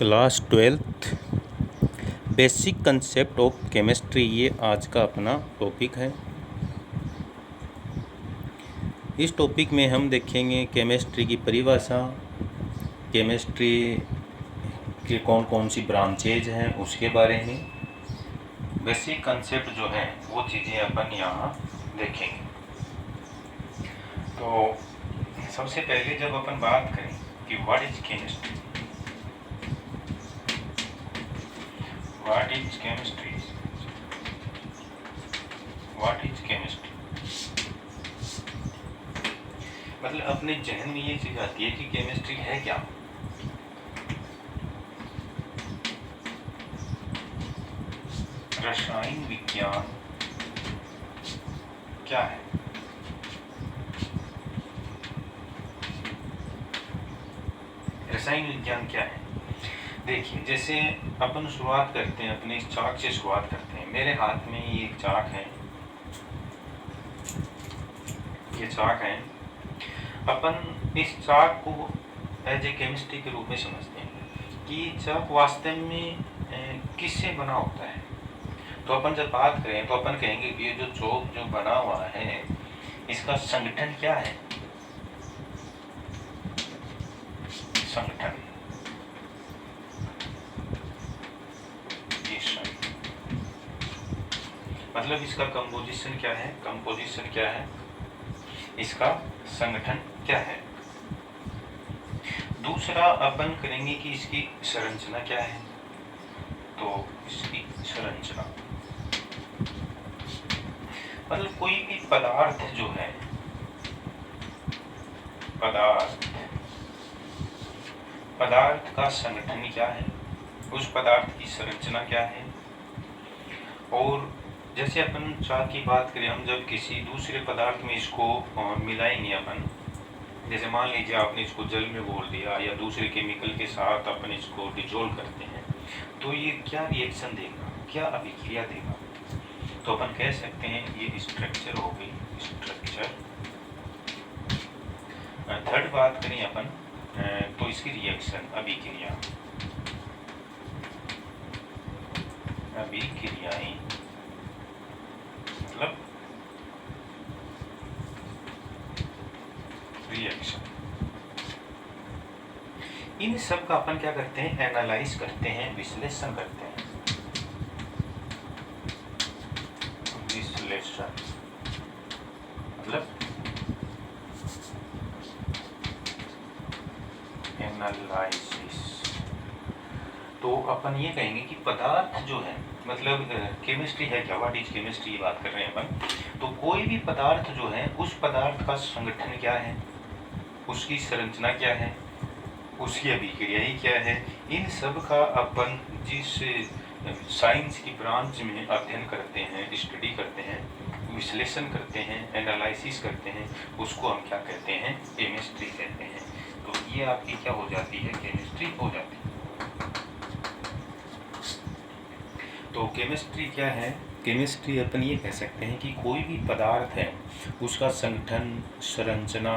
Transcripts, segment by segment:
Class 12th basic concept of chemistry, ये आज का अपना टॉपिक है। इस टॉपिक में हम देखेंगे केमिस्ट्री की परिभाषा, केमिस्ट्री के कौन कौन सी ब्रांचेज हैं उसके बारे में, बेसिक कंसेप्ट जो है वो चीज़ें अपन यहाँ देखेंगे। तो सबसे पहले जब अपन बात करें कि what is chemistry, What is chemistry? What is chemistry? मतलब अपने जहन में ये चीज आती है कि केमिस्ट्री है क्या। रसायन विज्ञान क्या है? रसायन विज्ञान क्या है? देखिए, जैसे अपन शुरुआत करते हैं, अपने इस चार्ट से शुरुआत करते हैं। मेरे हाथ में ये एक चार्ट है, ये चार्ट है। अपन इस चार्ट को एज ए केमिस्ट्री के रूप में समझते हैं कि चार्ट वास्तव में किससे बना होता है। तो अपन जब बात करें तो अपन कहेंगे कि ये जो चौक जो बना हुआ है इसका संगठन क्या है? संगठन, मतलब इसका कंपोजिशन क्या है? कंपोजिशन क्या है? इसका संगठन क्या है? दूसरा अपन करेंगे कि इसकी संरचना क्या है। तो इसकी संरचना मतलब कोई भी पदार्थ जो है, पदार्थ का संगठन क्या है, उस पदार्थ की संरचना क्या है। और जैसे अपन चार की बात करें, हम जब किसी दूसरे पदार्थ में इसको मिलाएंगे अपन, जैसे मान लीजिए आपने इसको जल में घोल दिया या दूसरे केमिकल के साथ अपन इसको डिजोल्व करते हैं, तो ये क्या रिएक्शन देगा, क्या अभिक्रिया देगा। तो अपन कह सकते हैं ये स्ट्रक्चर हो गई, स्ट्रक्चर। थर्ड बात करें अपन तो इसकी रिएक्शन, अभिक्रिया, अभिक्रियाएं मतलब रिएक्शन। इन सब का अपन क्या करते हैं? एनालाइज करते हैं, विश्लेषण करते हैं। विश्लेषण मतलब एनालिसिस। तो अपन ये कहेंगे कि पदार्थ जो है, मतलब केमिस्ट्री है क्या, व्हाट इज केमिस्ट्री, बात कर रहे हैं अपन। तो कोई भी पदार्थ जो है, उस पदार्थ का संगठन क्या है, उसकी संरचना क्या है, उसकी अभिक्रियाएं क्या है, इन सब का अपन जिस साइंस की ब्रांच में अध्ययन करते हैं, स्टडी करते हैं, विश्लेषण करते हैं, एनालिसिस करते हैं, उसको हम क्या कहते हैं? केमिस्ट्री कहते हैं। तो ये आपकी क्या हो जाती है? केमिस्ट्री हो जाती है। तो केमिस्ट्री क्या है? केमिस्ट्री अपन ये कह सकते हैं कि कोई भी पदार्थ है उसका संगठन, संरचना,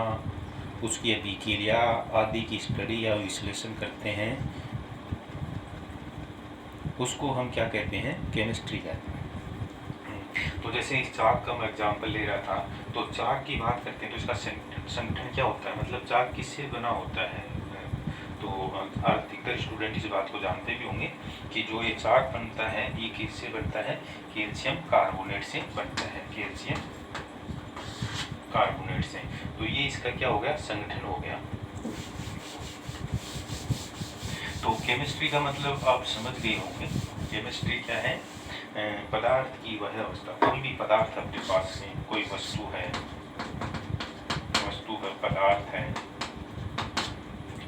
उसकी अभिक्रिया आदि की स्टडी या विश्लेषण करते हैं, उसको हम क्या कहते हैं? केमिस्ट्री कहते हैं। तो जैसे इस चाक का मैं एग्जाम्पल ले रहा था, तो चाक की बात करते हैं तो इसका संगठन क्या होता है, मतलब चाक किससे बना होता है। तो अधिकतर स्टूडेंट इस बात को जानते भी होंगे कि जो ये चाक बनता है ये किससे बनता है? कैल्शियम कार्बोनेट से बनता है, कैल्शियम कार्बोनेट से। तो ये इसका क्या हो गया? संगठन हो गया। तो केमिस्ट्री का मतलब आप समझ गए होंगे। केमिस्ट्री क्या है? पदार्थ की वह अवस्था। कोई भी पदार्थ अपने पास में, कोई वस्तु है, वस्तु का पदार्थ है,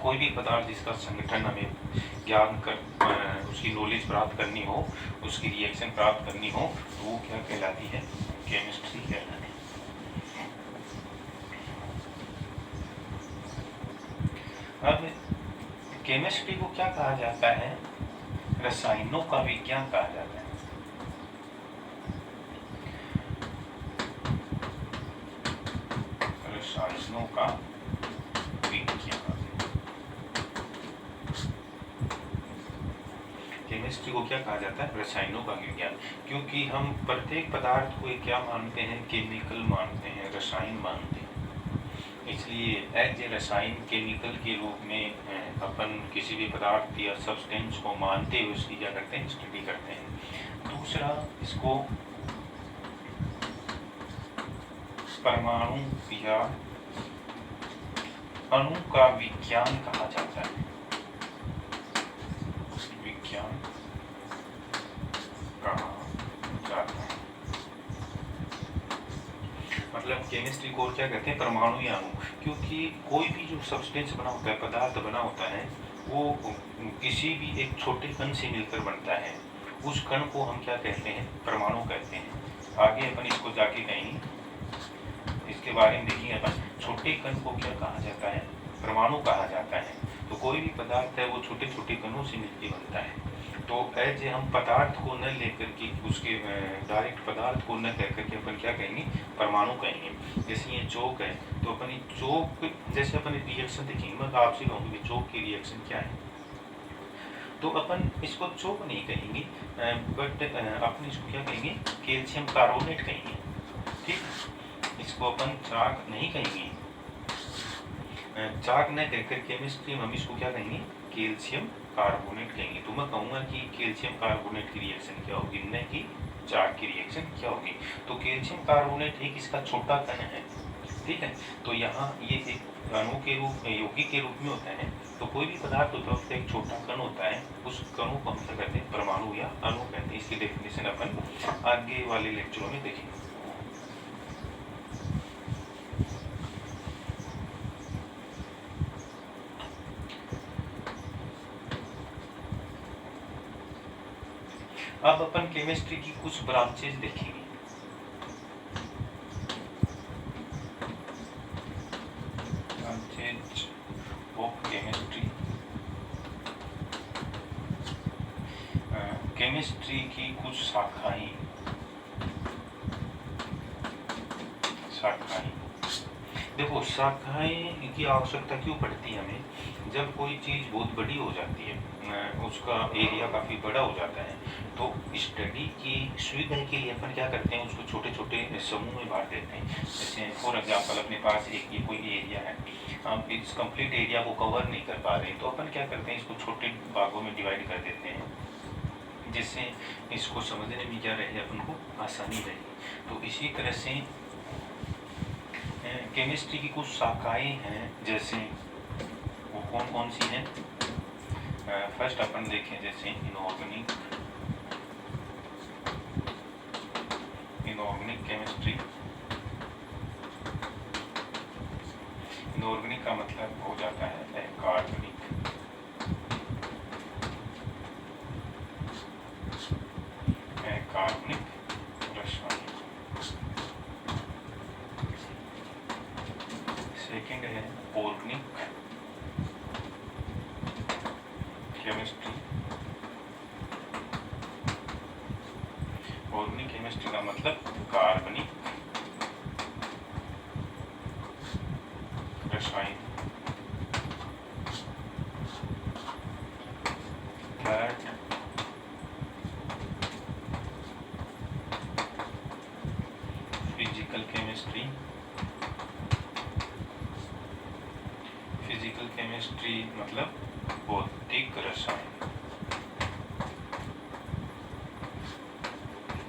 कोई भी पदार्थ जिसका संगठन हमें ज्ञान कर, उसकी नॉलेज प्राप्त करनी हो, उसकी रिएक्शन प्राप्त करनी हो, तो वो क्या कहलाती है? केमिस्ट्री कहलाती है। अब केमिस्ट्री को क्या कहा जाता है? रसायनों का विज्ञान कहा जाता है। रसायनों का विज्ञान। केमिस्ट्री को क्या कहा जाता है? रसायनों का विज्ञान। क्योंकि हम प्रत्येक पदार्थ को क्या मानते हैं? केमिकल मानते हैं, रसायन मानते हैं। इसलिए एज ए रसायन, केमिकल के रूप में अपन किसी भी पदार्थ या सब्सटेंस को मानते हुए उसकी क्या करते हैं? स्टडी करते हैं। दूसरा, इसको परमाणु या अणु का विज्ञान कहा जाता है। विज्ञान कहा जाता है। मतलब केमिस्ट्री को क्या कहते हैं? परमाणु या अणु। क्योंकि कोई भी जो सब्सटेंस बना होता है, पदार्थ बना होता है, वो किसी भी एक छोटे कण से मिलकर बनता है। उस कण को हम क्या कहते हैं? परमाणु कहते हैं। आगे अपन इसको जाके कहेंगे, इसके बारे में देखेंगे अपन। छोटे कण को क्या कहा जाता है? परमाणु कहा जाता है। तो कोई भी पदार्थ है वो छोटे छोटे कणों से मिलकर बनता है। तो एज हम पदार्थ को न लेकर के, उसके डायरेक्ट पदार्थ को न कहकर के अपन क्या कहेंगे? परमाणु कहेंगे। जैसे ये चौक है, तो अपन ये चौक, जैसे अपन रिएक्शन देखेंगे, मैं आपसे कहूँगी चौक की रिएक्शन क्या है, तो अपन इसको चौक नहीं कहेंगे, बट अपन इसको क्या कहेंगे? कैल्शियम कार्बोनेट कहेंगे। ठीक है, इसको अपन चाक नहीं कहेंगे। चाक न कहकर केमिस्ट्री में हम इसको क्या कहेंगे? कैल्शियम कार्बोनेट कहेंगे। तो मैं कहूँगा कि कैल्शियम कार्बोनेट की रिएक्शन क्या होगी, न कि चाक की रिएक्शन क्या होगी। तो कैल्शियम कार्बोनेट एक इसका छोटा कण है। ठीक है, तो यहाँ ये एक अणु के रूप में, यौगिक के रूप में होता है। तो कोई भी पदार्थ होता है उसका एक छोटा कण होता है, उस कणों को हम क्या कहते हैं? परमाणु या अणु कहते हैं। इसकी डेफिनेशन अपन आगे वाले लेक्चरों में देखेंगे। अब अपन केमिस्ट्री की कुछ ब्रांचेज देखेंगे। Branches of chemistry. केमिस्ट्री की कुछ शाखाएं। देखो, शाखाएं की आवश्यकता क्यों पड़ती है हमें? जब कोई चीज़ बहुत बड़ी हो जाती है, उसका एरिया काफ़ी बड़ा हो जाता है, तो स्टडी की सुविधा के लिए अपन क्या करते हैं? उसको छोटे छोटे समूह में बांट देते हैं। जैसे फॉर एग्जांपल अपने पास एक ये कोई एरिया है, हम इस कंप्लीट एरिया को कवर नहीं कर पा रहे, तो अपन क्या करते हैं? इसको छोटे भागों में डिवाइड कर देते हैं, जिससे इसको समझने में क्या रहे, अपन को आसानी रहे। तो इसी तरह से केमिस्ट्री की कुछ शाखाएं हैं, जैसे वो कौन कौन सी हैं? फर्स्ट अपन देखें, जैसे इनऑर्गेनिक केमिस्ट्री। इनऑर्गेनिक का मतलब हो जाता है कार्बनिक। कार्बनिक रसायन। सेकेंड है ऑर्गेनिक केमिस्ट्री। ऑर्गेनिक केमिस्ट्री का मतलब कार्बनिक रसायन। Third physical chemistry. Physical chemistry मतलब भौतिक रसायन।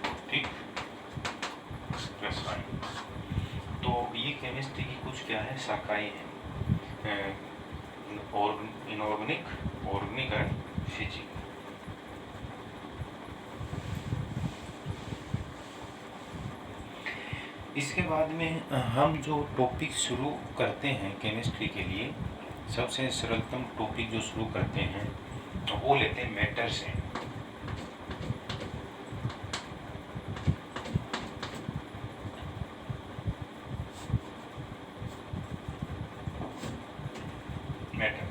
भौतिक रसायन। तो ये केमिस्ट्री की कुछ क्या है? शाखाएं हैं, और इनऑर्गेनिक, ऑर्गेनिक एंड फिजिकल। इसके बाद में हम जो टॉपिक शुरू करते हैं केमिस्ट्री के लिए, सबसे सरलतम टॉपिक जो शुरू करते हैं वो लेते हैं मैटर से। मैटर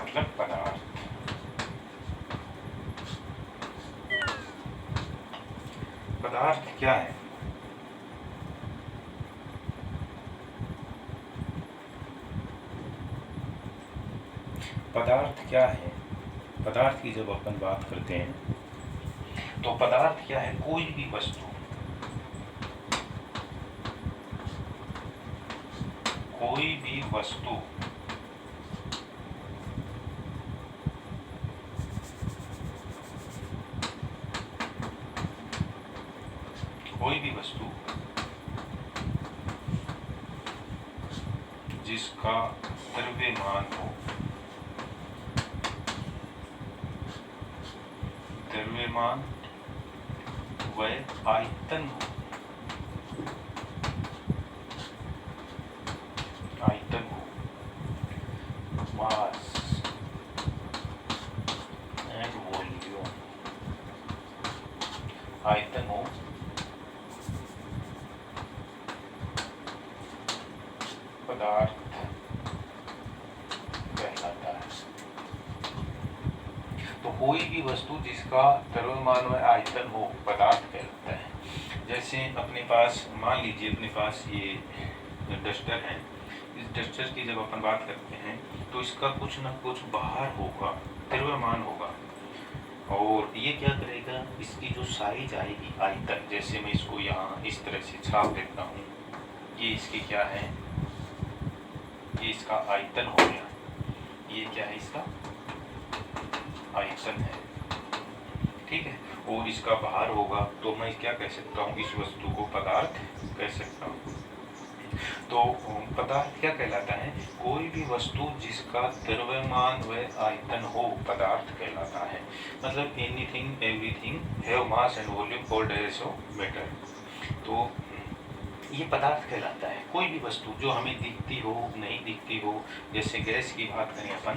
मतलब पदार्थ। पदार्थ क्या है? पदार्थ क्या है? पदार्थ की जब अपन बात करते हैं तो पदार्थ क्या है? कोई भी वस्तु, कोई भी वस्तु जिसका द्रव्यमान हो, द्रव्यमान व आयतन हो, आयतन हो, मास एंड वॉल्यूम, आयतन हो, पदार्थ कहलाता है। तो कोई भी वस्तु जिसका द्रव्यमान व आयतन हो पदार्थ कहलाता है। जैसे अपने पास, मान लीजिए अपने पास ये डस्टर है, इस डस्टर की जब अपन बात करते हैं तो इसका कुछ ना कुछ बाहर होगा, द्रव्यमान होगा, और ये क्या करेगा, इसकी जो साइज आएगी, आयतन, जैसे मैं इसको यहाँ इस तरह से छाप देता हूँ, ये इसकी क्या है, ये इसका आयतन हो गया, ये क्या है, इसका आयतन है, ठीक है। और इसका बाहर होगा तो मैं क्या कह सकता हूँ, इस वस्तु को पदार्थ कह सकता हूँ। तो पदार्थ क्या कहलाता है? कोई भी वस्तु जिसका द्रव्यमान व आयतन हो पदार्थ कहलाता है। मतलब anything everything have mass and volume called as matter. तो ये पदार्थ कहलाता है। कोई भी वस्तु जो हमें दिखती हो, नहीं दिखती हो, जैसे गैस की बात करें अपन,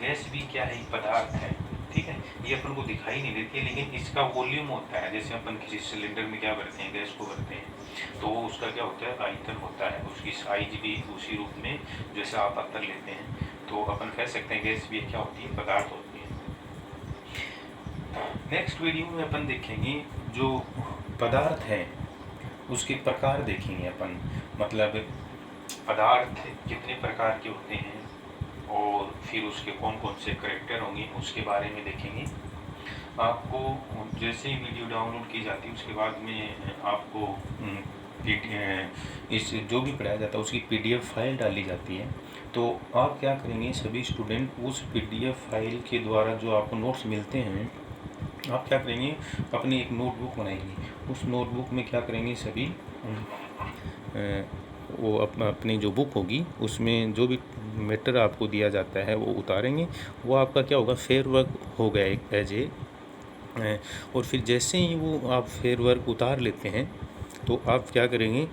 गैस भी क्या है, पदार्थ है, ठीक है। ये अपन को दिखाई नहीं देती है, लेकिन इसका वॉल्यूम होता है। जैसे अपन किसी सिलेंडर में क्या भरते हैं, गैस को भरते हैं, तो उसका क्या होता है, आयतन होता है। उसकी साइज भी उसी रूप में जैसे आप पत्थर लेते हैं, तो अपन कह सकते हैं गैस भी क्या होती है, पदार्थ होती है। नेक्स्ट वीडियो में अपन देखेंगे जो पदार्थ है उसके प्रकार देखेंगे अपन, मतलब पदार्थ कितने प्रकार के होते हैं और फिर उसके कौन कौन से करैक्टर होंगे उसके बारे में देखेंगे। आपको जैसे ही वीडियो डाउनलोड की जाती है उसके बाद में आपको इस जो भी पढ़ाया जाता है उसकी PDF फाइल डाली जाती है। तो आप क्या करेंगे, सभी स्टूडेंट उस PDF फाइल के द्वारा जो आपको नोट्स मिलते हैं, आप क्या करेंगे, अपनी एक नोटबुक बनाएंगे। उस नोटबुक में क्या करेंगे, सभी वो अपनी जो बुक होगी उसमें जो भी मैटर आपको दिया जाता है वो उतारेंगे। वो आपका क्या होगा, फेयर वर्क हो गया एक एज ए। और फिर जैसे ही वो आप फेयर वर्क उतार लेते हैं तो आप क्या करेंगे,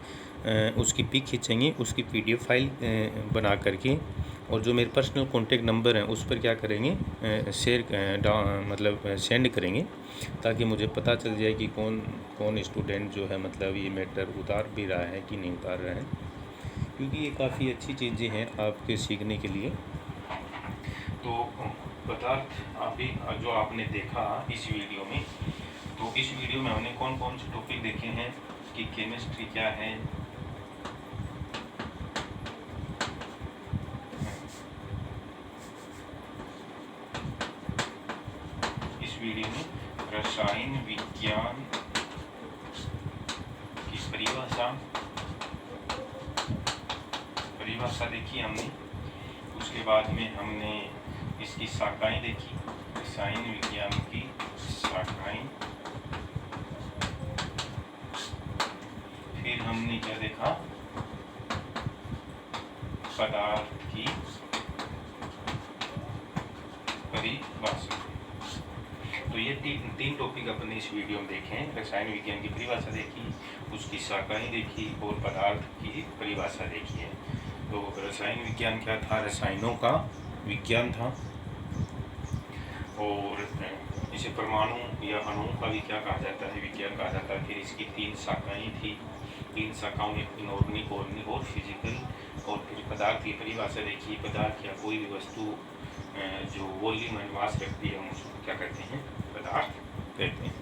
उसकी पिक खींचेंगे, उसकी PDF फाइल बना करके, और जो मेरे पर्सनल कॉन्टेक्ट नंबर हैं उस पर क्या करेंगे, मतलब सेंड करेंगे, ताकि मुझे पता चल जाए कि कौन स्टूडेंट जो है मतलब ये मैटर उतार भी रहा है कि नहीं उतार रहा है, क्योंकि ये काफ़ी अच्छी चीज़ें हैं आपके सीखने के लिए। तो पदार्थ अभी जो आपने देखा इस वीडियो में, तो इस वीडियो में हमने कौन कौन से टॉपिक देखे हैं कि केमिस्ट्री क्या है, इस वीडियो में रसायन विज्ञान की परिभाषा देखी हमने। उसके बाद में हमने इसकी शाखाएं देखी, रसायन विज्ञान की शाखाएं। फिर हमने क्या देखा, पदार्थ की परिभाषा। तो ये तीन टॉपिक अपने इस वीडियो में देखे हैं। रसायन विज्ञान की परिभाषा देखी, उसकी शाखाएं देखी और पदार्थ की परिभाषा देखी है। तो रसायन विज्ञान क्या था, रसायनों का विज्ञान था, और इसे परमाणु या अणुओं का भी क्या कहा जाता है, विज्ञान कहा जाता है। फिर इसकी 3 शाखाएं थी, 3 शाखाओं में इनऑर्गेनिक, ऑर्गेनिक और फिजिकल। और फिर पदार्थ की परिभाषा देखी, पदार्थ या कोई भी वस्तु जो वॉल्यूम एंड मास रखती है हम उसको क्या कहते हैं, पदार्थ कहते हैं।